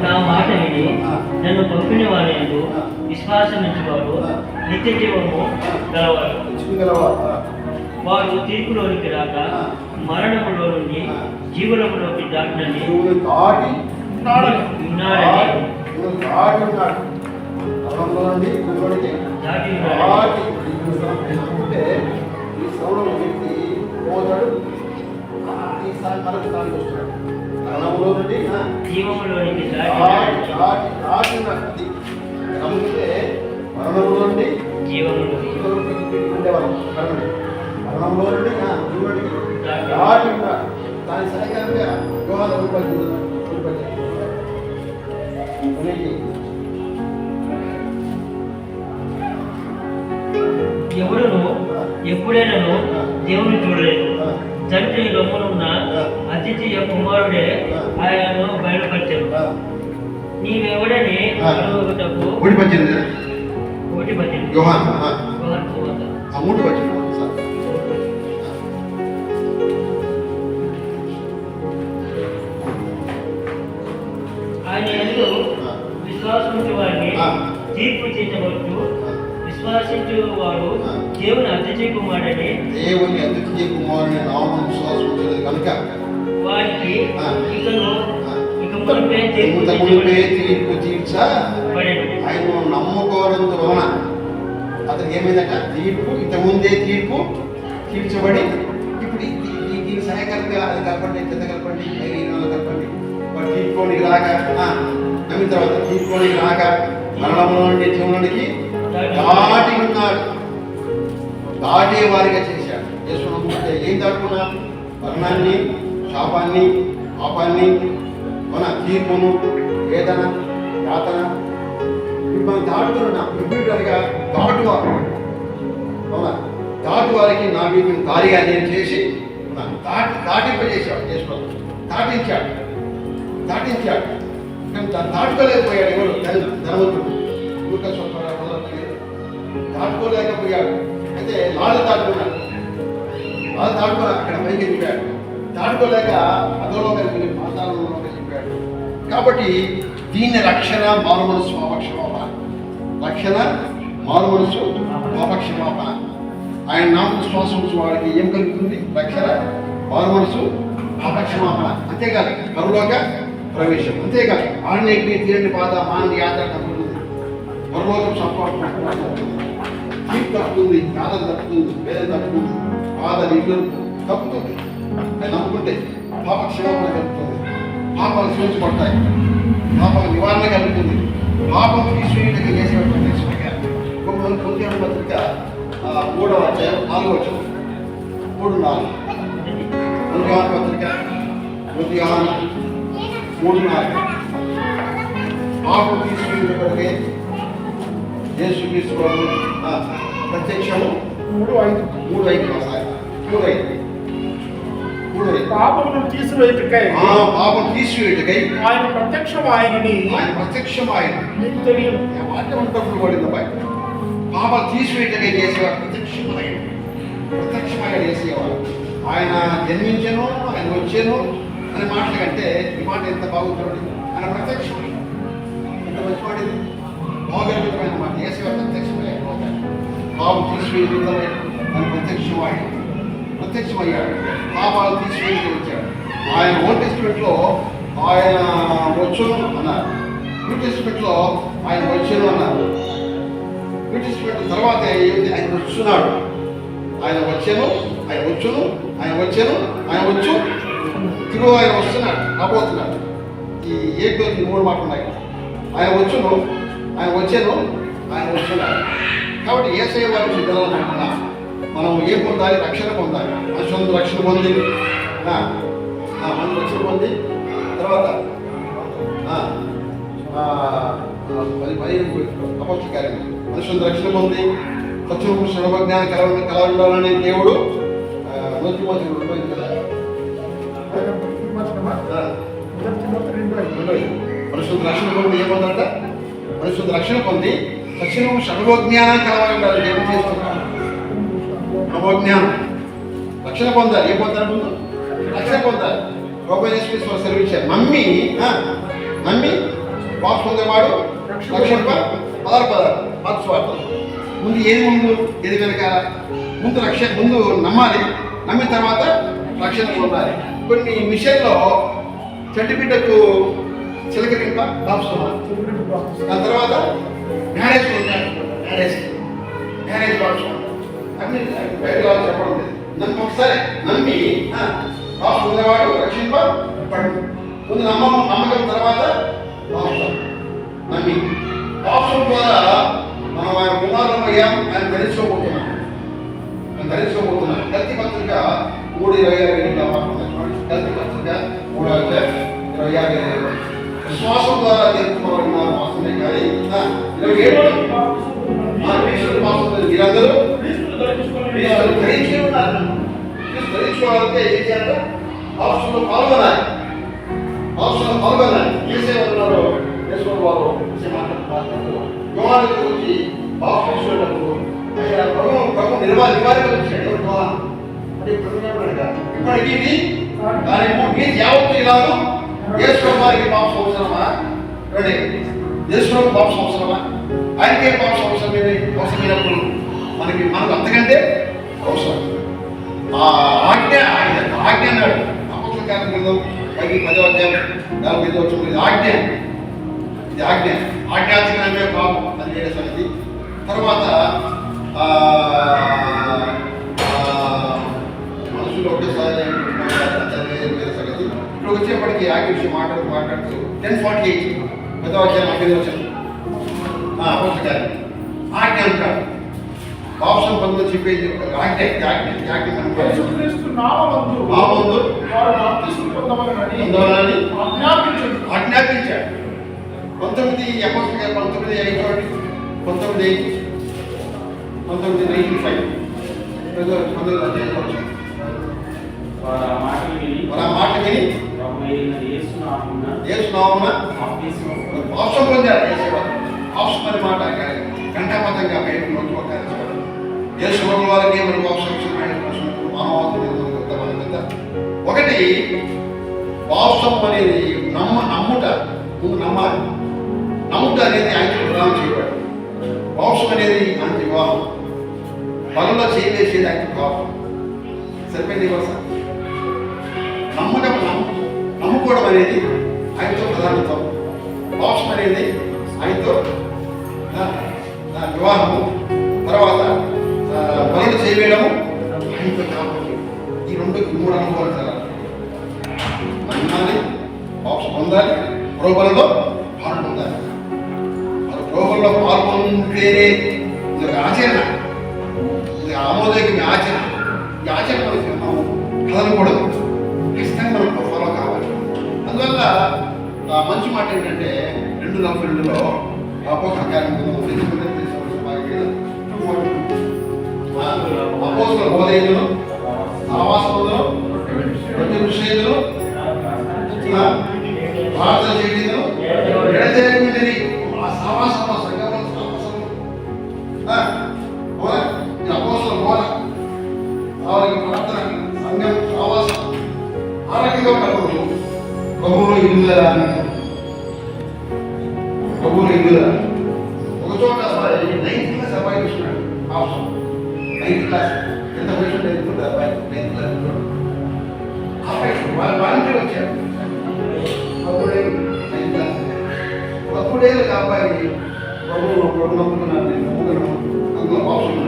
నా మాట విని నన్ను పంపిన వారి విశ్వాసం ఇచ్చేవారు నిత్య జీవము గలవారు. వారు తీర్పులోనికి రాక మరణములో నుండి జీవులములోకి దాటినని మరణంలో నుండి భూమిలోనికి దాటి అంటే ఈ శ్రవణంలో వ్యక్తి పోతాడు, ఈ స్థానం మరొక స్థానానికి వస్తున్నాడు. మరణంలో నుండి జీవములోనికి నమ్మితే మరణంలో నుండి జీవములోనికి ఉండేవాళ్ళం. మరణంలో నుండి జీవుడికి దాటి ఉన్నాడు. దాని సరిగ్గా యోహాను ఎవరును ఎప్పుడైనాను దేవుని చూడలేదు. తండ్రి రొమ్మునున్న అతిథియ కుమారుడే ఆయనను బయలుపరిచాడు. నీవెవడని అడుగుటకు ఒకటి పచ్చింది ఆయన ఎందు విశ్వాసించే వారిని తీర్పు చేసవచ్చు. విశ్వాసించే వాడు దేవుని అతిథి కుమారుడని నామం విశ్వాసం కనుక వారికి తీర్పు తీర్చబడెను. ఆయన నమ్ముకోవడం వలన అతనికి ఏమైందట? తీర్పు ఇంతకుముందే తీర్పు తీర్చబడి ఇప్పుడు దీనికి సహాయకరంగా అది కలపండి, కింద కలపండి, కలపండి. వాడు తీర్పులోనికి రాక నమ్మిన తర్వాత తీర్పులోనికి రాక మరణంలో నుండి జీవనానికి దాటి ఉన్నాడు. దాటే వారిగా చేశాడు. చేసుకుంటే ఏం దాటుకున్నా? మరణాన్ని, శాపాన్ని, పాపాన్ని, మన తీర్పును, వేదన, యాతన మనం దాటుతున్నాం. విభిన్నంగా దాటువారు అవునా? దాటు వారికి నా వీటిని దారిగా నేను చేసి దాటింపజేశాడు. చేసుకోవాలి దాటించాడు. కానీ దాటుకోలేకపోయాడు. ఎవరు? ధనవంతుడు దాటుకోలేకపోయాడు. అయితే లాలు దాటుకున్నాడు. లాలు దాటుకున్నా అక్కడ పైకి వెళ్ళిపోయాడు. దాటుకోలేక అదోలో కలిపి పాతాళంలో వెళ్ళిపోయాడు. కాబట్టి దీన్ని రక్షణ మారుమనసు పాపక్షమాపణ, రక్షణ మారుమనసు పాపక్షమాపణ. ఆయన నామ విశ్వాసం వాడికి ఏం కలుగుతుంది? రక్షణ, మారుమనసు, పాపక్షమాపణ. అంతేకాదు పరలోక ప్రవేశం. అంతేకాదు ఆడిని తీరని బాధ మానవ యాత్ర తప్పుతుంది. పరలోకం సంపాదన తీర్పు తప్పుతుంది, యాదన తప్పుతుంది, వేదన తప్పుతుంది, బాధ నీళ్ళు తప్పుతుంది. అని నమ్ముకుంటే పాపక్షమాపణ కలుగుతుంది. పాపాలు క్షమించబడతాయి. పాపం నివారణ కలుగుతుంది. పాపం తీసివేయడానికి చేసేటువంటి పొందిన పత్రిక 3వ అధ్యాయం 4వ వచనం 3:4 పత్రిక 3:4 పాపం తీసివేయడానికి యేసుక్రీస్తు ప్రత్యక్షము 3:5 పాపమును తీసివేయుటకై ఆయన ప్రత్యక్షమాయన మీకు తెలియదు. మాట్లాడుతున్నప్పుడు పడింది అబ్బాయి. పాపం తీసివేయటకై చేసేవాడు ప్రత్యక్షమైన చేసేవాడు. ఆయన జన్మించను, ఆయన వచ్చాను అనే మాటల కంటే ఈ మాట ఎంత బాగుంటుంది. ఆయన ప్రత్యక్షమైన ఎంత మంచి మాట, ఇది బాగర్భితమైన మాట. చేసేవాడు ప్రత్యక్షమైన పాపం తీసివేయటమై ఆయన ప్రత్యక్షమయ్యాడు. పాపాలు తీసివేసి వచ్చాడు. ఆయన ఓల్డ్ టెస్టిమెంట్లో ఆయన వచ్చును అన్నారు. న్యూ టెస్టిమెంట్లో ఆయన వచ్చాను అన్నారు. న్యూ టెస్టిమెంట్ తర్వాత ఆయన వస్తున్నాడు. ఆయన వచ్చాను, ఆయన వచ్చును, ఆయన వచ్చాను, ఆయన వచ్చు, తిరుగు ఆయన వస్తున్నాడు, రాబోతున్నాడు. ఈ ఏదో 3 మాటలు ఉన్నాయి. ఆయన వచ్చును, ఆయన వచ్చాను, ఆయన వస్తున్నాడు. కాబట్టి యేసయ్య వారి సిద్ధాలనుకున్నా మనం ఏం పొందాలి? రక్షణ పొందాలి. మనుషులందరూ రక్షణ పొంది మనం రక్షణ పొంది తర్వాత 15 అపోస్తల కార్యం మనుషులందరూ రక్షణ పొంది సత్యము సర్వజ్ఞాన కలవాలని దేవుడు మనుషులందరూ రక్షణ పొంది ఏమవుతుందంట? మనుషులందరూ రక్షణ పొంది సత్యము సర్వజ్ఞానం కలవాలని దేవుడు చేస్తున్నాడు. నవోజ్ఞానం రక్షణ పొందాలి. ఏం పొందాలి? ముందు రక్షణ పొందాలి. ప్రభుత్వ సెలవిచ్చారు. నమ్మి వాసు పొందేవాడు రక్షణ పదార్థాలు ముందు ఏది వెనకాల? ముందు నమ్మాలి. నమ్మిన తర్వాత రక్షణ పొందాలి. కొన్ని మిషన్లో చెడ్డ బిడ్డకు చిలకరింప బాప్సమా. దాని తర్వాత మ్యారేజ్ బాప్సమా అన్ని బయట చెప్పడం లేదు. నన్ను ఒకసారి నమ్మి బాప్సం ఉన్నవాడు రక్షింపబడు. ముందు నమ్మకం తర్వాత బాప్సం నమ్మి బాప్సం ద్వారా మనం ఆయన కుమారులం అయ్యాం. ఆయన ధరించుకోబోతున్నాం. గల్తీ పత్రిక 3:26 గల్తీ పత్రిక 3:26 విశ్వాసం ద్వారా తెలుసుకోవాలన్న వాసనే కానీ 27 మీరందరూ ధరించుకోవాలంటే ఏం చేయాలి? బాప్సంలో పాల్గొనాలి. చేసేవారు చేసుకోవడం వారు యోహాను గురించి బాప్సం ఇచ్చేటప్పుడు ప్రభు నివారిగా వచ్చాడు. అంటే ఇప్పటికీ దాని యావత్తు ఇలాగో యేసు వారికి బాప్సం అవసరమా? యేసు బాప్సం అవసరమా? ఆయనకే బాప్సం అవసరమైనప్పుడు మనకు అంతకంటే అవసరం. ఆ ఆజ్ఞ అన్నాడు అపోస్తల కార్యక్రమం 10వ అధ్యాయం 45వ వచనం. ఆజ్ఞాతిక్రమే పాపం అని వేరే సంగతి. తర్వాత మనుషులు ఒకేసారి వేరే సంగతి. ఇప్పుడు వచ్చేప్పటికి ఆజ్ఞ విషయం మాట్లాడుతూ 10:48 10వ అధ్యాయం 5వ వచనం అపోస్తల కార్యక్రమం ఆజ్ఞ అంటాడు. బాప్సం పొందులో చెప్పేది ఆజ్ఞ ఆజ్ఞాపించాడు. 19 అపోస్తల 19:5 వారు ఆ మాట విని యేసు నామమున బాప్సం పొందారు. బాప్సం అనే మాట కంఠాపతంగా బయటకు నోచుకోవాలి. యేసు వారికి మరి బాప్సం ఒకటి బాప్సం అనేది నమ్ముట. ముందు నమ్మాలి. నమ్ముట అనేది ఆయనకు ప్రదానం చేయబడి. బాప్సం అనేది ఆయన వివాహం. బలంలో చేయలేసేది ఆయన వివాహం. సరిపోయింది వరుస. నమ్ముకోవడం అనేది ఆయనతో ప్రధానత్వం. బాప్సం అనేది ఆయనతో వివాహము. తర్వాత బలుడు చేయవేయడము ఆయనతో కాబట్టి ఈ 3 అనుభవాలు చాలా నమ్మాలి. బాప్సం పొందాలి. ప్రోబలలో పాల్పొందాలి. ప్రోబల్లో పాల్పొంటేనే ఇది ఒక ఆచరణ. ఇది ఆమోదయోగ్యమైన ఆచరణ. ఈ ఆచరణ మనం కదలకూడదు. ఖచ్చితంగా మనం ఫాలో కావాలి. అందువల్ల మంచి మాట ఏంటంటే 2:42లో అపోస్తల కార్యక్రమం అపోస్తల బోధకులు ఆవాసములు ప్రతి విషయంలో ప్రార్థన చేయడం ఎడతెగని సావాసంలో సంఘంలో అపోస్తల బోధ వాళ్ళకి ప్రార్థన సంఘం సావాసం ఆరోగ్యంగా ఉన్నప్పుడు ప్రభువులో ఇల్లుదల ఒక చోట 9th క్లాస్ అబ్బాయి చూస్తున్నాడు. ఆప్షన్ 9th క్లాస్ ఎంత వయసు 9th క్లాస్ అబ్బాయి వాలంటీర్ వచ్చారు. 10 ఏళ్ళకి అబ్బాయి ప్రభు నమ్ముకున్నాను నేను అందులో ఆప్షన్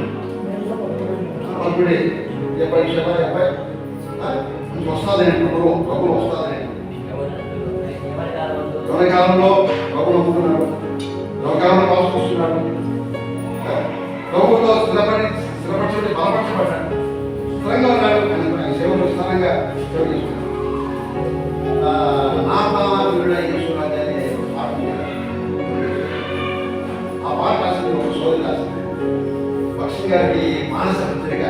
10 అబ్బాయి వస్తాదని ప్రభు వస్తాదని కాలంలో ప్రభు నమ్ముకున్నాడు. లోకాలను పాల్పొస్తున్నాడు. ప్రభుత్వం స్థిరపరచబడి బలపరచబడ్డాడు. స్థిరంగా ఉన్నాడు. సేవలు స్థిరంగా సేవ చేసుకున్నాడు. నా ప్రాణుడ యేసురాజు అనే పాట. ఆ పాట రాసింది ఒక సోదరి రాసింది. భక్ష్యం గారికి మానస పత్రిక.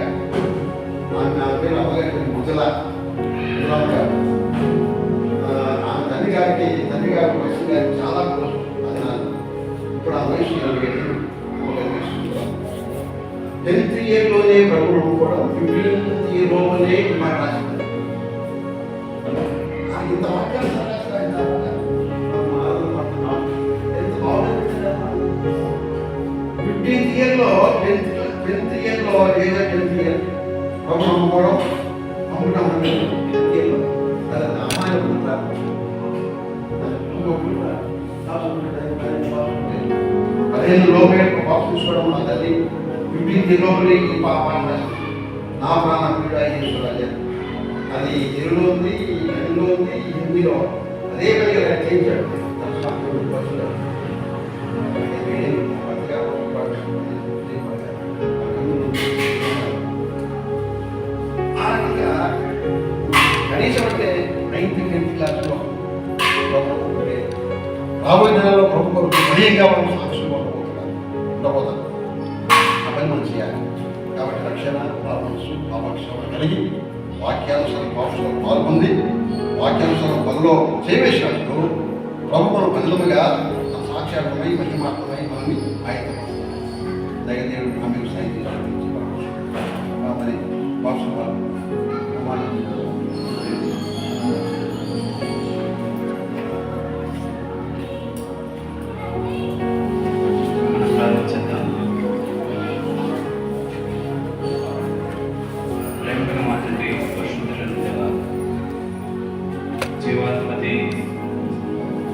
ఆమె పేరు అమ్మగారి ముజల గారు. ఆమె తండ్రి గారు భక్ష్యం గారికి చాలా క్లోజ్. అది నాకు ఇప్పుడు ఆ వయసు 10th ఇయర్లోనే ప్రభు నమ్ముకోవడం 15th ఇయర్లోనే మాట రాసింది. ఇంత వాక్యాలు ఎంత బాగుంది. 15th ఇయర్లో 10th ఇయర్లో ఏదో 10th ఇయర్ ప్రభు నమ్ముకోవడం అమ్ముకుంటాం. 10th ఇయర్లో అమ్మాయిలు 15 లోపే బాక్స్ తీసుకోవడం నా తల్లి, 15 లోపలే ఈ పాపాన్ని నా ప్రాణ పీడ ఈశ్వరాజ. అది తెలుగులో ఉంది, తెలుగులో ఉంది, హిందీలో అదే పనిగా చేయించాడు. కనీసం అంటే 9th 10th క్లాస్లో రాబోయే నెలలో ప్రభు కొరకు బలీయంగా మనం సాక్షులు ఉండబోతాం. ఆ పని మనం చేయాలి. కాబట్టి రక్షణ, మనసు, పాపక్షమ కలిగి వాక్యానుసారం పాపంలో పాల్గొంది, వాక్యానుసారం పనిలో చేవేసినప్పుడు ప్రభు మనం బదులుగా సాక్షాత్మై మహిమాత్మై మనల్ని ఆయత్తపడుతుంది. దయదేవుడు ఆమె సాయం చేసి మరి పాపం జీవాధిపతి,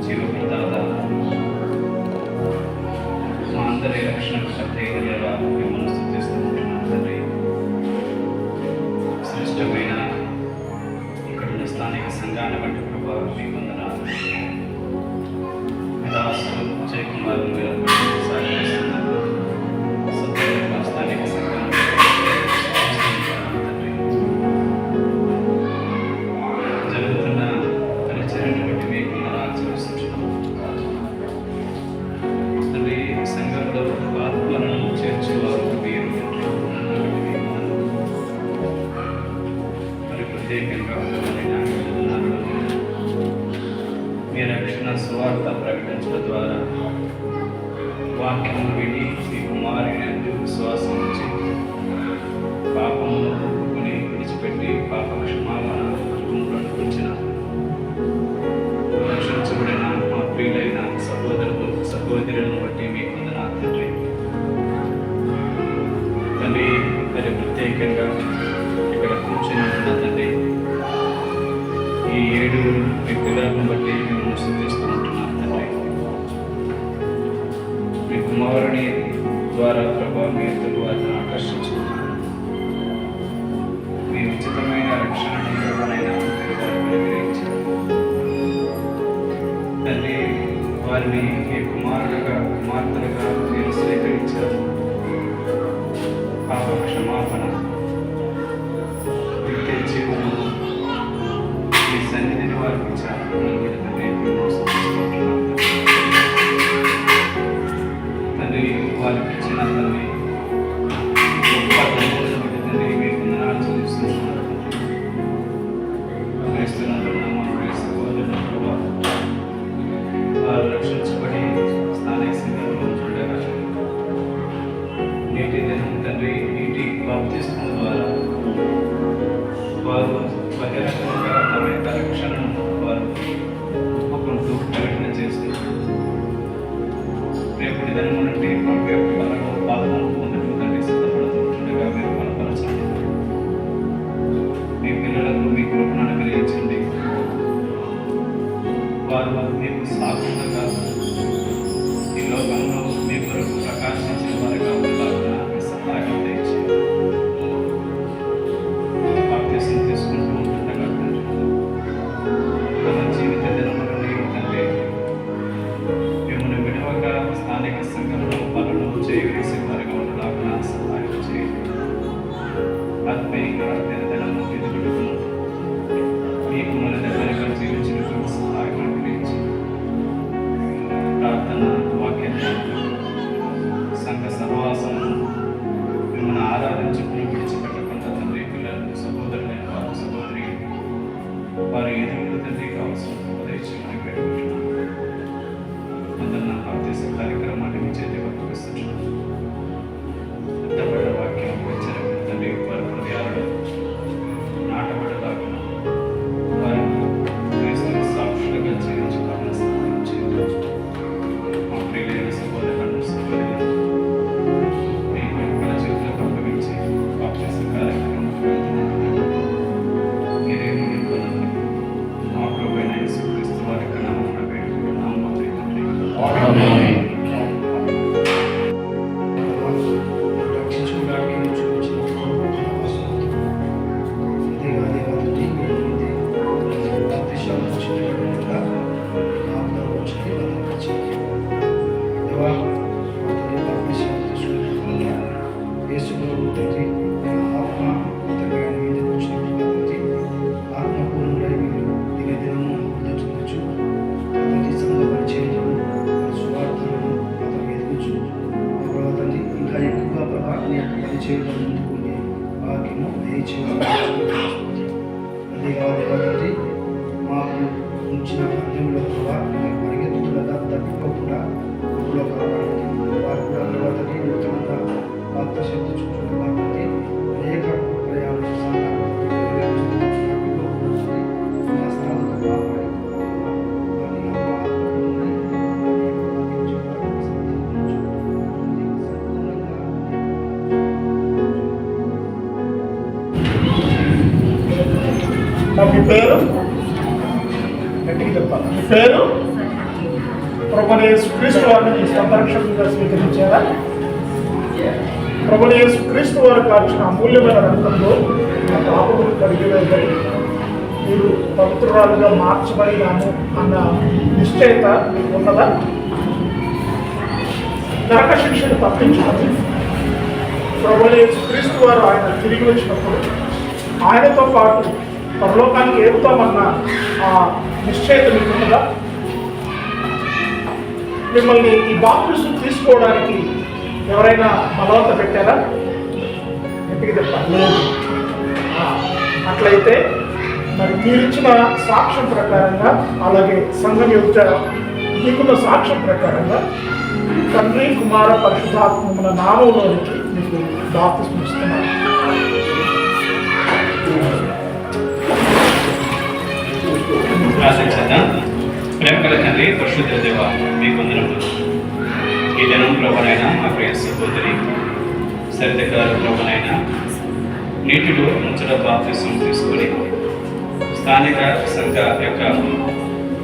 జీవప్రదాత, మా అందరి రక్షణకు సత్యగా మిమ్మల్ని స్తుతిస్తున్నాం తండ్రి. శ్రేష్టమైన ఇక్కడున్న స్థానిక సంఘాన్ని బట్టి ప్రభావం మీ వందనాలు. దాసులు జయకుమార్ సాగిస్తున్నారు సత్యమైన స్థానిక సంఘాన్ని జరుగుతున్న పరిచర్యను బట్టి మీకు వందనాలు చెల్లిస్తున్నాం తండ్రి. సంఘంలో ఆత్మలను చేర్చేవారు మీరు మరి ప్రత్యేకంగా మీ రక్షణ సువార్త ప్రకటించడం ద్వారా వాక్యం విని మీ కుమారుని విశ్వాసం ఉంచి పాపమును ఒప్పుకొని విడిచిపెట్టి పాప క్షమాపణ అనుకుంచిన రక్షించబడిన మా ప్రియులైన సహోదరులను బట్టి మీకు వందనాలు తండ్రి. తండ్రి మరి ప్రత్యేకంగా ఇక్కడ కూర్చొని ఉన్న తండ్రి ఈ 7 వ్యక్తులను బట్టి మేము స్తుతిస్తూ ఉంటున్నాం తండ్రి. మీ కుమారుని ద్వారా ప్రభావ మీ ఎదురు వారిని ఆకర్షించుకున్నారు. మీ ఉచితమైన రక్షణను ఎవరైనా అనుగ్రహించారు తండ్రి. వారిని మీ కుమారుడుగా కుమార్తెలుగా మీరు స్వీకరించారు. పాప క్షమాపణ, నిత్య జీవనం మీ సన్నిధిని వారికి ఇచ్చారు. తండ్రి వారికి ఇచ్చిన తండ్రి గొప్ప ధన్యతను బట్టి తండ్రి మీకు వందనాలు చెల్లిస్తున్నాను. క్రీస్తునందున్న మా ప్రియ సహోదరుల ప్రభావ వారు రక్షించబడి స్థానిక సంఘంలో చూడగా నేటి దినం తండ్రి నీటి బాప్తిస్మం ద్వారా వారు బహిరంగంగా తమ యొక్క రక్షణను వారు ఒప్పుకుంటూ ప్రకటన చేస్తూ రేపటి దినం నుండి ప్రభు యొక్క బలంలో పాల్గొనకు తండ్రి సిద్ధపడుతుండగా మీరు బలపరచండి. మీ పిల్లలకు మీ కృపను అనుగ్రహించండి. వారు మీకు సాక్షులుగా ఈ లోకంలో మీ కొరకు ప్రకాశించిన వారిగా ఉండాలని మీ సహాయం తెచ్చింది. బాప్తిసం తీసుకుంటూ ఉంటుండగా తమ జీవిత దినములని తండ్రి మిమ్మల్ని విడవగా స్థానిక సంఘంలో పనులు చేయవేసే వారిగా ఉండాలని సహాయం చేయండి. ఆత్మీయంగా దినదినము ఎదుగుడుకును మీకు మన దగ్గరగా జీవించినటువంటి సహాయం అనుగ్రహించి ప్రార్థన, వాక్య సంఘ సహవాసము మిమ్మల్ని ఆరాధించుకుని విడిచిపెట్టకుండా తండ్రి పిల్లలు సహోదరులైన వారు సహోదరి వారి ఎదుగుడు తండ్రి కావాల్సిన ఉపదేశం పెట్టుకుంటున్నాను. అందరు నా కార్తీక కార్యక్రమాన్ని మీ చేతి చేయడానికి భాగ్యము దయచేయాలి. దేవాదేవతండి మాకు ఉంచిన మధ్యంలో కూడా పరిగెత్తుగా తప్పిపోకుండా ఊళ్ళో కాపాడండి. వారు కూడా దేవతని నూతనంగా భక్త శక్తి చుట్టూ కాబట్టి అనేక ప్రయాణ మీ పేరు గట్టిగా చెప్పాలి. మీ పేరు ప్రభువైన యేసుక్రీస్తు వారిని సంరక్షకులుగా స్వీకరించారా? ప్రభువైన యేసుక్రీస్తు వారు కార్చిన అమూల్యమైన రక్తంలో నా పాపములు కడిగివేయబడి మీరు పవిత్రురాలుగా మార్చబడినాము అన్న నిశ్చయత మీకు ఉన్నదా? నరక శిక్షను తప్పించుకొని ప్రభువైన యేసుక్రీస్తు వారు ఆయన తిరిగి వచ్చినప్పుడు ఆయనతో పాటు పరలోకానికి ఏపుతామన్న ఆ నిశ్చయత మీకున్నదా? మిమ్మల్ని ఈ బాప్తిసం తీసుకోవడానికి ఎవరైనా బలవంత పెట్టారా? గట్టిగా చెప్పాలి. లేదు. అట్లయితే మరి మీరిచ్చిన సాక్ష్యం ప్రకారంగా, అలాగే సంఘం యొక్క మీకున్న సాక్ష్యం ప్రకారంగా తండ్రి కుమార పరిశుద్ధాత్మల నామంలోనికి మీకు బాప్తిసం ఇస్తున్నారు. ప్రార్థించేద్దాం. ప్రేమగల తండ్రి, పరిశుద్ధ దేవ, మీకు వందనములు. ఈ దినం ప్రభువైన మా ప్రియ సహోదరి సరిత గారు ప్రభువైన నీటిలో ముంచడ బాప్తిసం తీసుకొని స్థానిక సంఘ యొక్క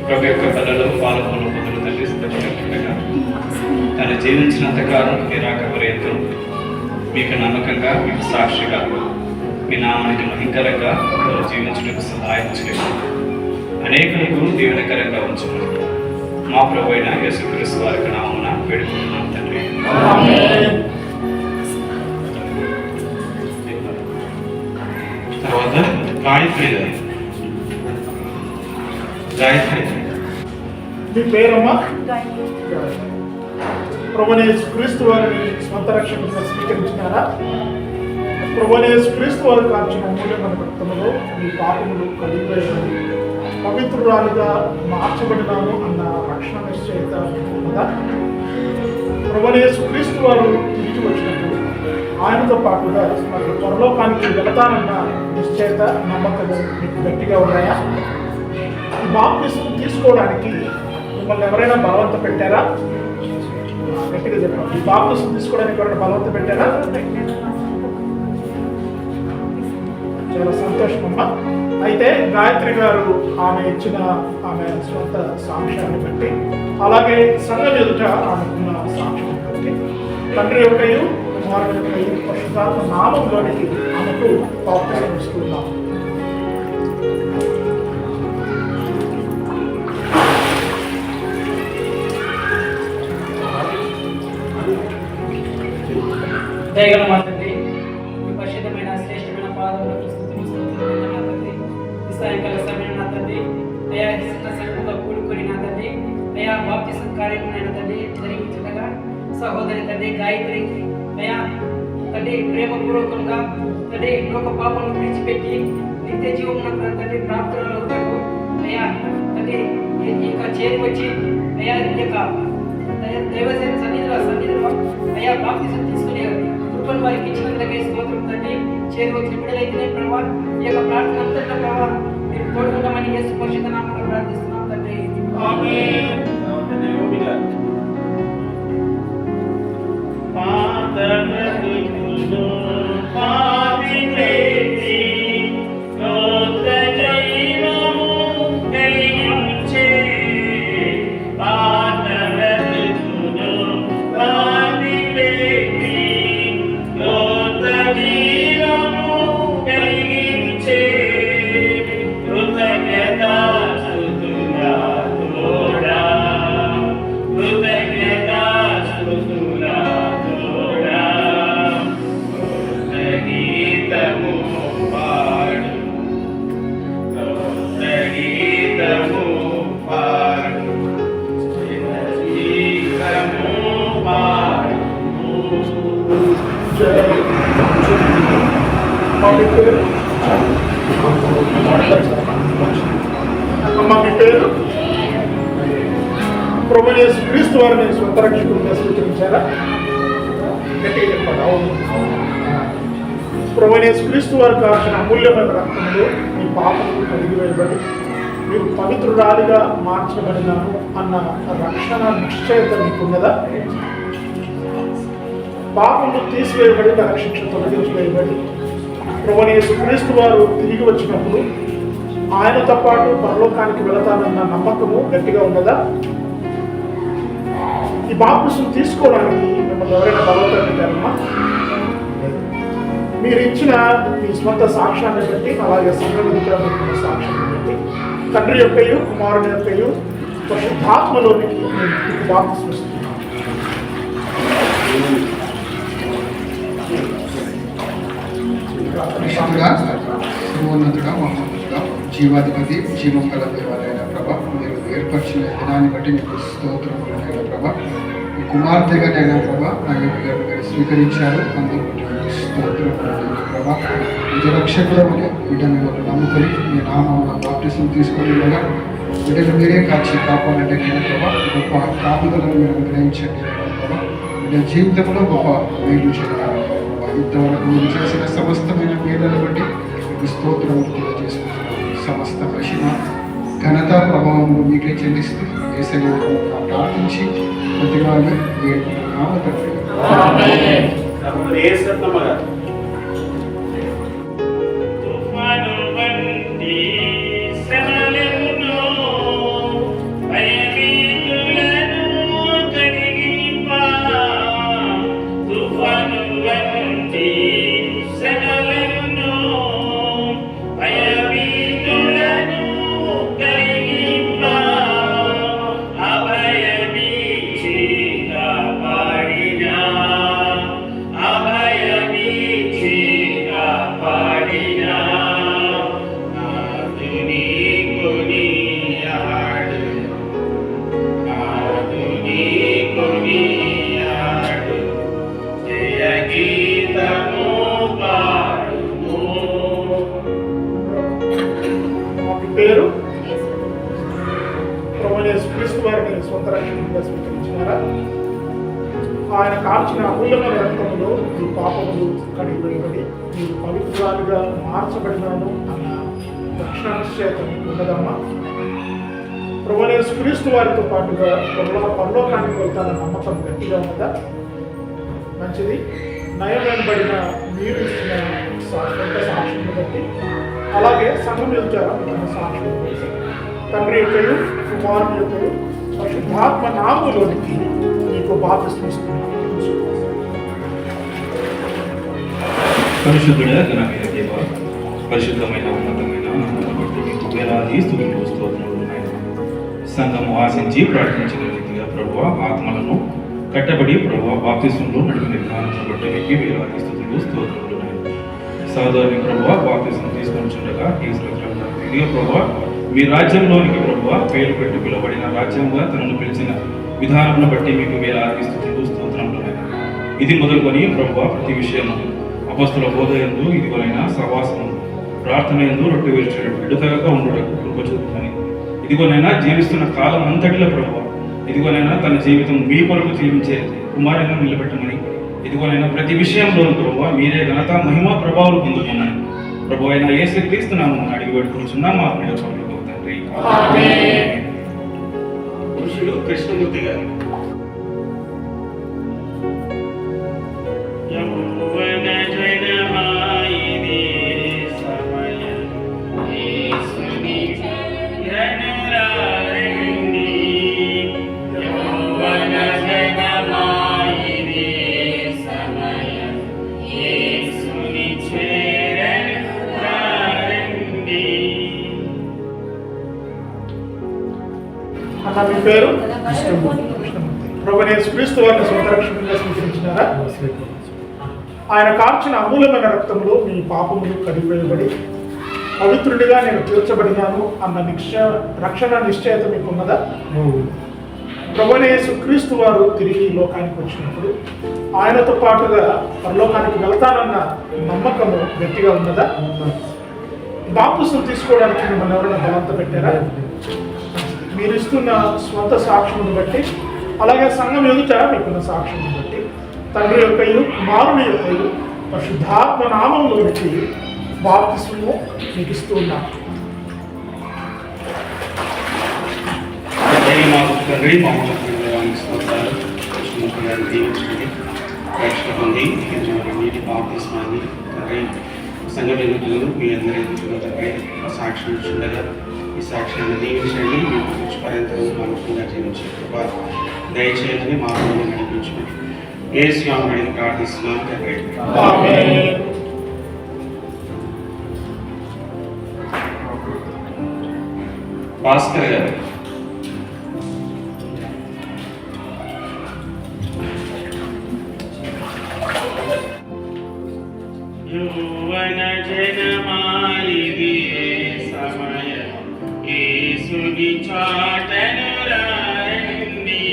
ప్రభు యొక్క కళలో పాల్గొన పొందులు తండ్రి సిద్ధపడినట్టుగా తను జీవించినంతకాలం మీ రాక పర్యంతం మీకు నమ్మకంగా, మీకు సాక్షిగా, మీ నామానికి మహింకరంగా జీవించడానికి సహాయం చేయండి. అనేకులకు దీవెనకరంగా ఉంచుకుని మా ప్రభు అయిన యేసుక్రీస్తు వారికి నామమున వేడుకుంటున్నాం తండ్రి. తర్వాత గాయత్రి. మీ పేరమ్మా? ప్రభువైన యేసుక్రీస్తు వారిని స్వంత రక్షకులుగా స్వీకరించినారా? ప్రభువైన యేసుక్రీస్తు వారు కార్చిన అమూల్యమైన రక్తములో మీ పాపములు కడిగివేయబడి పవిత్రురాలుగా మార్చబడినాము అన్న రక్షణ నిశ్చయిత ఉన్నదా? ప్రభువైన యేసుక్రీస్తు వారు తిరిగి వచ్చినప్పుడు ఆయనతో పాటుగా మరి పరలోకానికి వెళతానన్న నిశ్చయిత, నమ్మకం మీకు గట్టిగా ఉన్నాయా? ఈ బాప్తిసం తీసుకోవడానికి మిమ్మల్ని ఎవరైనా బలవంత పెట్టారా? గట్టిగా చెప్పండి. ఈ బాప్తిసం తీసుకోవడానికి ఎవరైనా బలవంత పెట్టారా? చాలా సంతోషం అమ్మా. అయితే గాయత్రి గారు ఆమె ఇచ్చిన ఆమె స్వంత సాక్ష్యాన్ని బట్టి, అలాగే సంఘం ఎదుట ఆమెకున్న సాక్ష్యాన్ని బట్టి తండ్రి యొక్కయు కుమారుడు యొక్కయు పరిశుద్ధాత్మ నామంలోనికి ఆమెకు బాప్తిసం ఇస్తున్నాం. దయగల మా తండ్రి, మీ పరిశుద్ధమైన శ్రేష్టమైన పాదములకు స్తుతులు స్తోత్రములు నా తండ్రి. ఈ సాయంకాల సమయం నా తండ్రి, అయా ఈ చిన్న సంఘంగా కూడుకొని నా తండ్రి, అయా బాప్తిసం కార్యక్రమం తండ్రి జరిగించగా సహోదరి తండ్రి గాయత్రి అయా తండ్రి ప్రేమపూర్వకంగా తండ్రి లోక పాపను విడిచిపెట్టి నిత్య జీవమున తండ్రి ప్రార్థనలు అయా తండ్రి ఇంకా చేరి వచ్చి అయా యొక్క దైవసేన సన్నిధిలో అయా బాప్తిసం తీసుకునే కృపను వారికి ఇచ్చినందుకే స్తోత్రం తండ్రి. చేరి వచ్చిన బిడ్డలైతేనే ప్రభావ ఈ యొక్క ప్రార్థన అంతటా ప్రభావ మీరు తోడుకుంటామని యేసు పరిశుద్ధ నామములో ప్రార్థిస్తున్నాం తండ్రి. ఆమేన్. కృతజ్ఞత అమ్మ మీ పేరు? అమ్మ మీ పేరు? ప్రభువైన యేసుక్రీస్తు వారిని సొంత రక్షకుడిగా స్వీకరించారా? గట్టిగా చెప్పండి. అవును. ప్రభువైన యేసుక్రీస్తు వారు కాల్చిన అమూల్యమైన రక్తంలో మీ పాపములు కడిగి వేయబడి మీరు పవిత్రురాలిగా మార్చబడినాను అన్న రక్షణ నిశ్చయత మీకున్నదా? పాపములు తీసివేయబడి రక్షించ తొలగించివేయబడి ప్రభువైన యేసుక్రీస్తు వారు తిరిగి వచ్చినప్పుడు ఆయనతో పాటు పరలోకానికి వెళతానన్న నమ్మకము గట్టిగా ఉన్నదా? ఈ బాప్తిసం తీసుకోవడానికి మిమ్మల్ని ఎవరైనా బలవంతంగా మీరు ఇచ్చిన మీ స్వంత సాక్ష్యాన్ని బట్టి, అలాగే సంఘ సాక్ష్యాన్ని బట్టి తండ్రి యొక్కయు కుమారుని యొక్కయు పరిశుద్ధాత్మలోనికి మీకు బాప్తిసం ఇస్తున్నాను. పరిశుద్ధుడా, సర్వోన్నతుడా, మహోన్నతుడా, జీవాధిపతి, జీవం గల దేవాలైన ప్రభ, మీరు ఏర్పరిచిన దినాన్ని బట్టి మీకు స్తోత్రములైన ప్రభ. మీ కుమార్తెగానైనా ప్రభ నా యొక్క మీరు స్వీకరించారు, అందుకు మీకు స్తోత్రములైన ప్రభ. నిజ రక్షకుడమని బిడ్డను నమ్ముకొని మీ నామంలో బాప్టిజం తీసుకొని ఉండగా బిడ్డను మీరే కాచి కాపాడంటే నేను ప్రభ, గొప్ప కాపుదలను మీరు గ్రహించండి ప్రభ. బిడ్డ జీవితంలో గొప్ప మేలు చేయాలి. ఇంతవరకు మీరు చేసిన సమస్తమైన మేలను బట్టి మీకు స్తోత్రము తెలియజేసుకుంటున్నాను. సమస్త మహిమ ఘనత ప్రభావములు మీకే చెల్లిస్తూ యేసయ్య ప్రార్థించి ప్రతివాన్ని వేడుకుంటున్నాము తండ్రి. పేరు? ప్రభువైన యేసుక్రీస్తు వారిని సొంత రక్షకుడిగా స్వీకరించినారా? ఆయన కాల్చిన అమూల్యమైన రక్తంలో మీ పాపములు కడిగి వేయబడి మీరు పవిత్రాలుగా మార్చబడినాను అన్న రక్షణ నిశ్చయత ఉండదమ్మా? ప్రభువైన యేసుక్రీస్తు వారితో పాటుగా పరలోకానికి వెళ్తానన్న నమ్మకం గట్టిగా ఉన్నదా? మంచిది. నయమైనబడిన మీరు ఇచ్చిన సొంత సాక్ష్యం బట్టి, అలాగే సంఘం యొక్క సాక్ష్యం చేసి తండ్రి యొక్కయు కుమారుని యొక్కయు పరిశుద్ధాత్మ నామములోనికి మీకు బాప్తిసం ఇస్తున్నాను. పరిశుద్ధుడా ఘనమైన దేవ, పరిశుద్ధమైన ఉన్నతమైన నామమును బట్టి మీకు వేలాది స్తుతులు స్తోత్రములు నాయన. సంఘము ఆశించి ప్రార్థించిన రీతిగా ప్రభువా ఆత్మలను కట్టబడి ప్రభువా బాప్తిసంలో నడిపిన విధానం బట్టి మీకు వేలాది స్తుతులు స్తోత్రములు నాయన. సహోదరుని ప్రభువా బాప్తిసం తీసుకొనిచుండగా ఈ సంవత్సరం ప్రభువా మీ రాజ్యంలోనికి ప్రభువా పేరు పెట్టి పిలువబడిన రాజ్యంగా తనను పిలిచిన విధానం బట్టి మీకు వేలాది స్తుతులు స్తోత్రములు నాయన. ఇది మొదలుకొని ప్రభువా ప్రతి విషయము అపస్తుల బోధ యందు ఇదిగోనైనా సహవాసము ప్రార్థన యందు రొట్టె విరుచుట విడుదలగా ఉండటకు కృప చూపుమని, ఇదిగోనైనా జీవిస్తున్న కాలం అంతటిలో ప్రభువా ఇదిగోనైనా తన జీవితం మీ కొరకు జీవించే కుమారులను నిలబెట్టమని, ఇదిగోనైనా ప్రతి విషయంలో ప్రభువా మీరే ఘనత మహిమ ప్రభావాలు పొందుతున్నాను. ప్రభు అయిన యేసుక్రీస్తు నామమున అడిగి పెట్టుకుంటున్నాం మా ప్రియ పరలోకపు తండ్రి. పురుషుడు కృష్ణమూర్తి గారు. అన్న మీ పేరు? ప్రభువైన యేసుక్రీస్తు వారిని సొంత రక్షకుడిగా స్వీకరించినారా? ఆయన కార్చిన అమూల్యమైన రక్తంలో మీ పాపములు కడిగివేయబడి పవిత్రుడిగా నేను తీర్చబడినాను అన్న రక్షణ నిశ్చయత మీకు ఉన్నదా? ప్రభువైన యేసుక్రీస్తు వారు తిరిగి ఈ లోకానికి వచ్చినప్పుడు ఆయనతో పాటుగా పరలోకానికి వెళ్తానన్న నమ్మకము గట్టిగా ఉన్నదా? బాప్తిసం తీసుకోవడానికి మిమ్మల్ని ఎవరైనా బలవంత పెట్టారా? మీరు ఇస్తున్న స్వంత సాక్ష్యమును బట్టి, అలాగే సంఘం ఎదుట మీకున్న సాక్ష్యమును బట్టి, తండ్రి యొక్కయు కుమారుని యొక్కయు పరిశుద్ధాత్మ నామములో బట్టి బాప్తిసము మీకు ఇస్తూ ఉన్నాను. తండ్రి నీటి బాప్తిస్మాన్ని తండ్రి సంఘం ఎదుగుతున్నారు మీ అందరి ఎదుగుతున్న తండ్రి సాక్ష్యం ఇచ్చిండగా ఈ సాక్ష్యాన్ని దీవించండి మీకు పర్యంతం నమ్మకంగా జీవించే కృప దయచేయాలని మా నడిపించండి. ఏ శ్యామని ప్రార్థిస్తున్నాను తండ్రి. భాస్కర్ గారు యౌవన జనమాలిది సమయ యేసుని చాటను రండి.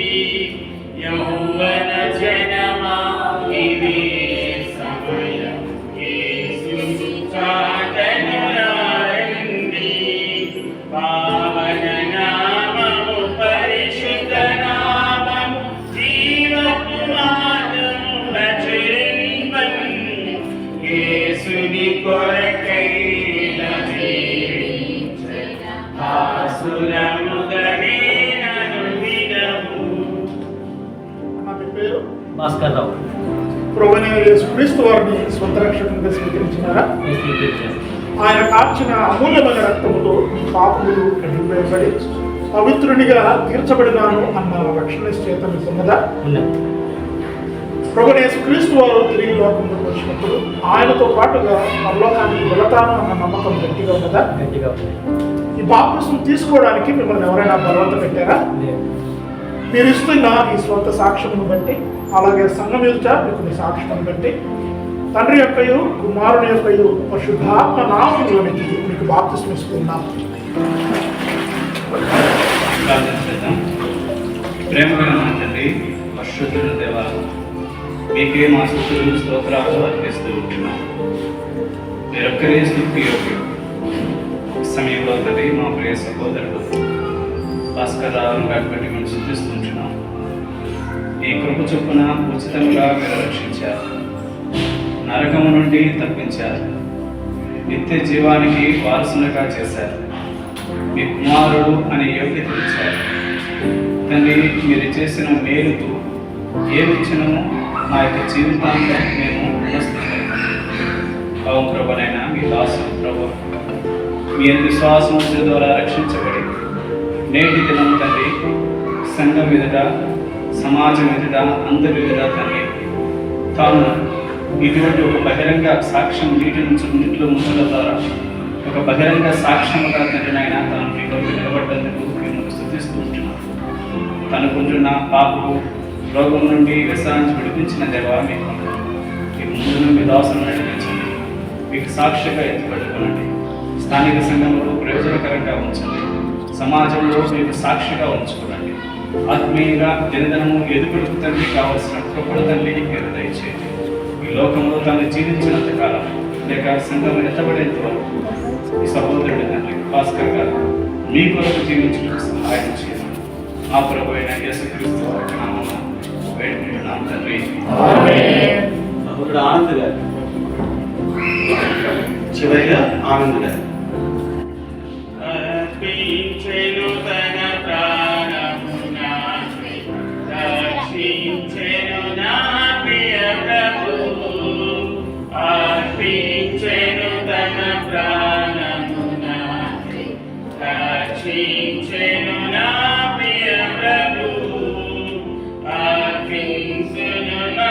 యౌవన జనమాలిది సమయ యేసుని చాటను రండి. పావన నామము పరిశుద్ధ నామము జీవపు మార్గము రచరింపన్. యేసుని కొరకై ఆసురముగనే నన్ను వినము. నా పేరు భాస్కర్ రావు. ప్రభువైన యేసుక్రీస్తు వారిని స్వంత రక్షకునిగా స్వీకరించినారా? ఆయన కార్చిన అమూల్యమైన రక్తముతో పాపములు కడిగివేయబడి పవిత్రునిగా తీర్చబడినాను అన్న రక్షణ చేత మీకు ఉన్నదా? ప్రభువైన యేసుక్రీస్తు వారు తిరిగి లోకంలోకి వచ్చినప్పుడు ఆయనతో పాటుగా పరలోకానికి వెళతాను అన్న నమ్మకం గట్టిగా ఉన్నదా? ఈ బాప్తిసం తీసుకోవడానికి మిమ్మల్ని ఎవరైనా బలవంత పెట్టారా? మీరు ఇస్తున్న ఈ స్వంత సాక్ష్యమును బట్టి, అలాగే సంఘం ఎదుట మీకు మీ సాక్ష్యం బట్టి, తండ్రి యొక్కయు కుమారుని యొక్కయు పరిశుద్ధాత్మ నామములోనికి మీకు బాప్తిసం ఇస్తున్నాం. ప్రేమమైన మా తండ్రి, పరిశుద్ధుల దేవా, మీకే మా స్తుతులు స్తోత్రాలు అర్పిస్తూ ఉంటున్నాం. మీరొక్కరే స్తుతికి యోగ్యుడు. సమయంలో తండ్రి మా ప్రియ సహోదరుడు భాస్కర్ రావును బట్టి మేము స్తుతిస్తుంటున్నాం. ఈ కృప చొప్పున ఉచితంగా మీరు రక్షించారు, నరకము నుండి తప్పించారు, నిత్య జీవానికి వారసులుగా చేశారు, మీ కుమారుడు అనే యోగ్యత ఇచ్చారు. తండ్రి, మీరు చేసిన మేలుకు ఏమిచ్చినమో మా యొక్క జీవితాంతం మేము రుణస్థులైనాం. అవును ప్రభునైనా, మీ దాసు ప్రభు మీ విశ్వాసం ద్వారా రక్షించబడి నేటి దినం తండ్రి సంఘం ఎదుట, సమాజం ఎదుట, అందరి ఎదుట తండ్రి తాను ఇటువంటి ఒక బహిరంగ సాక్ష్యం నీటిలో ముంచడం ద్వారా ఒక బహిరంగ సాక్ష్యంగా తండ్రి నాయన తాను మీ కొరకు నిలబడ్డందుకు మేము స్తుతిస్తూ ఉంటున్నాం. తనకుంటున్న పాపకు రోగం నుండి వ్యసనాన్ని విడిపించిన దేవా మీకు ముందు మీ దాసులను నడిపించండి, మీకు సాక్షిగా ఎత్తుపట్టుకోనండి, స్థానిక సంఘంలో ప్రయోజనకరంగా ఉంచండి, సమాజంలో మీకు సాక్షిగా ఉంచుకోనండి. ఆత్మీయంగా దినదినము ఎదుగుడుకు తండ్రి కావలసిన కృపణ తండ్రి మీరు దయచేయండి. ఈ లోకంలో తాను జీవించినంత కాలం లేక సంఘం ఎత్తబడేంత వరకు ఈ సహోదరుడు తండ్రి భాస్కర్ గారు మీ కొరకు జీవించడానికి సహాయం చేయండి. మా ప్రభు అయిన యేసుక్రీస్తు వారి నామమున వేడుకుంటున్నాం తండ్రి. సహోదరుడు ఆనంద్ గారు, చివరిగా ఆనంద్ గారు. అర్పించెను తన ప్రాణము నాకై, రక్షించెను నా ప్రియ ప్రభువు. అర్పించెను తన ప్రాణము నాకై, రక్షించెను నా ప్రియ ప్రభువు. అర్పించెను నా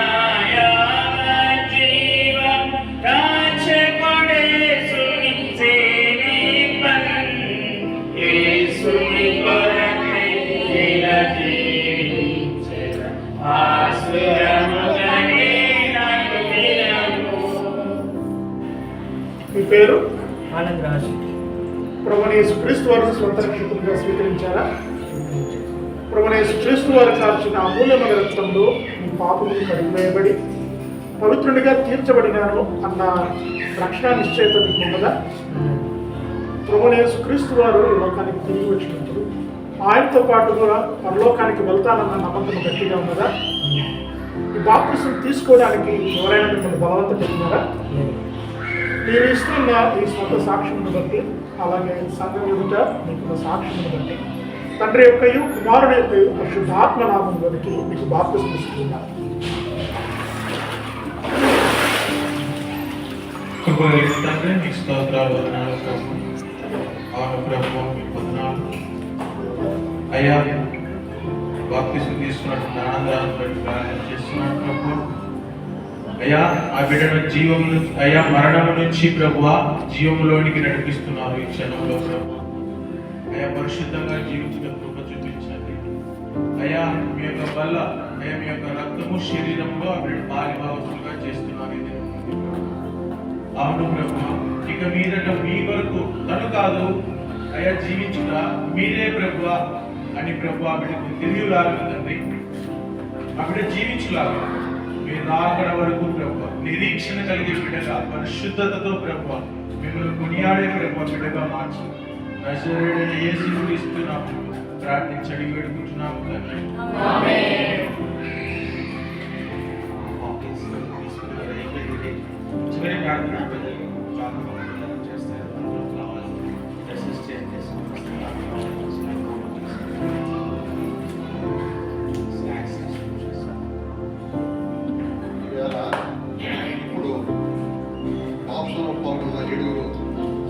జీవం రక్షకుడేసుని సేవింపన్. యేసుని కొరకై ఇలా జీవించెద ఆశ్రయముగనే నాకు వినము. మీ పేరు? ఆనంద్ రాజు. ప్రభువైన యేసుక్రీస్తు వారిని స్వంత రక్షకునిగా స్వీకరించారా? ప్రభువైన యేసుక్రీస్తు వారు కార్చిన అమూల్యమైన రక్తంలో మీ పాపములు కడిగివేయబడి పవిత్రునిగా తీర్చబడినాను అన్న రక్షణ నిశ్చయిత మీకు ఉన్నదా? ప్రభువైన యేసుక్రీస్తు వారు ఈ లోకానికి తిరిగి వచ్చినప్పుడు ఆయనతో పాటుగా పరలోకానికి వెళ్తానన్న నమ్మకం గట్టిగా ఉన్నదా? ఈ బాప్తిసం తీసుకోవడానికి ఎవరైనా మిమ్మల్ని బలవంతం పెట్టినారా? మీరు ఇస్తున్న ఈ స్వంత సాక్ష్యమును బట్టి, అలాగే సంఘం ఎదుట మీకున్న సాక్ష్యమును బట్టి తండ్రి యొక్కయు కుమారుడు యొక్కయు పరిశుద్ధాత్మ నామంలోనికి మీకు బాప్తిసం ఇస్తున్నారు. తండ్రి మీకు స్తోత్రాలు, వందనాలు ప్రభు. అవును ప్రభు, మీకు వందనాలు అయ్యా. బాప్తిసం తీసుకున్నట్టు ఆనందాన్ని బట్టి ప్రార్థన చేస్తున్నాడు ప్రభు. అయ్యా, ఆ బిడ్డను జీవము అయ్యా మరణము నుంచి ప్రభువా జీవములోనికి నడిపిస్తున్నారు ఈ క్షణంలో ప్రభు. అయ్యా, పరిశుద్ధంగా జీవించిన కృప చూపించండి అయ్యా. మీ యొక్క వల్ల అయ్యా మీ యొక్క రక్తము శరీరంలో ఆ బిడ్డ పాలిభావతులుగా చేస్తున్నారు ఇది. అవును ప్రభు, ఇక మీదట మీ కొరకు తను కాదు అయ్యా జీవించుట మీరే ప్రభు అని ప్రభు ఆ బిడ్డకు తెలియలాగుందండి. ఆ బిడ్డ జీవించులాగా మీరు రాకడ వరకు ప్రభు నిరీక్షణ కలిగే బిడ్డగా పరిశుద్ధతతో ప్రభు మిమ్మల్ని కొనియాడే ప్రభు బిడ్డగా మార్చి నజరేయుడైన యేసును క్రీస్తున్నాము ప్రార్థించడి వేడుకుంటున్నాము తండ్రి. చివరి ప్రార్థన ఇప్పుడు బాప్సంలో పాల్గొన్న 7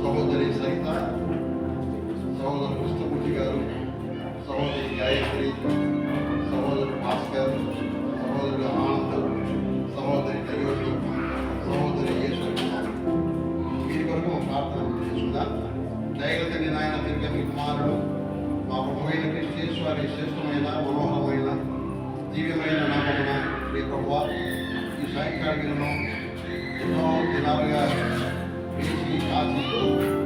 సహోదరి సరిత, సహోదరు కృష్ణమూర్తి గారు, సహోదరి గాయత్రి, సహోదరు భాస్కర్, సహోదరుడు ఆనంద్, సహోదరి దయోని, సహోదరి యేసుకుమార్, వీరి కొరకు ప్రార్థన చేసుకుందాం. దయగలిగిన నాయన తిరిగి మీ కుమారుడు మా ప్రభువైన క్రీస్తు వారి శ్రేష్టమైన మనోహరమైన దివ్యమైన నామమున మీ ప్రభువా ఈ సాయంకాలం ఎన్నో దినాలుగా పిలిచి కాచి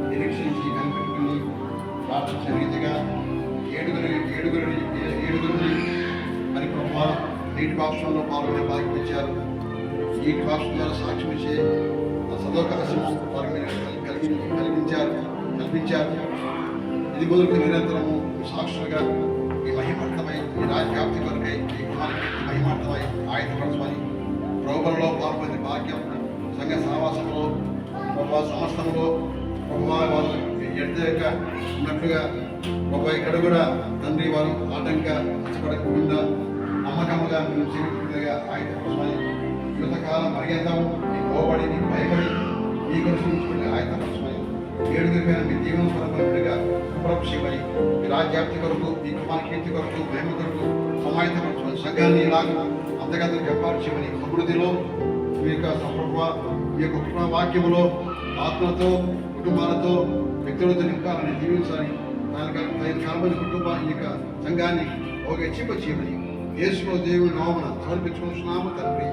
నిరీక్షించి కనిపెట్టుకుని ప్రార్థించిన రీతిగా ఏడుగురిని మరి ప్రభువా నీటి బాప్సంలో పాల్గొనే భాగ్యం ఇచ్చారు. నీటి బాప్సం ద్వారా సాక్ష్యం ఇచ్చే సదవకాశము వారికి కల్పించారు. ఇది మొదలుకు నిరంతరము సాక్షులుగా ఈ మహిమార్థమై ఈ రాజ్యాప్తి కొరకై ఈ కుమారునికి మహిమార్థమై ఆయుధపరచమని ప్రభువులో పాల్గొనే భాగ్యం సంఘ సహవాసంలో ప్రభావ సమస్తంలో ప్రభావ వారు ఎడతెగక ఉన్నట్లుగా ప్రభావ ఇక్కడ కూడా తండ్రి వారు ఆటంక నష్టపడకుండా నమ్మకముగా మేము జీవించగా ఆయుధపరచమని యువతకాలం పర్యంతం నీకు లోబడి నీకు భయపడి నీ కొరకు ఉంచుకుని ఆయుధపరచమని 7 మీ జీవన పరపరగా ప్రక్షేపడి మీ రాజ్యాప్తి కొరకు మీ కుమార కీర్తి కొరకు ప్రేమ కొరకు సమాహితపరచమని సంఘాన్ని ఇలాగ అంతగతం చెప్పాల్చమని సమృద్ధిలో మీ యొక్క సంప్రభ మీ యొక్క కృపా వాక్యములో ఆత్మలతో కుటుంబాలతో వ్యక్తులతో నింపాలని జీవించాలని దానికి కాలమైన కుటుంబాన్ని యొక్క సంఘాన్ని ఒక హెచ్చింపచేయమని యేసులో దేవుని నామమున సమర్పించుకుంటున్నాము తండ్రి.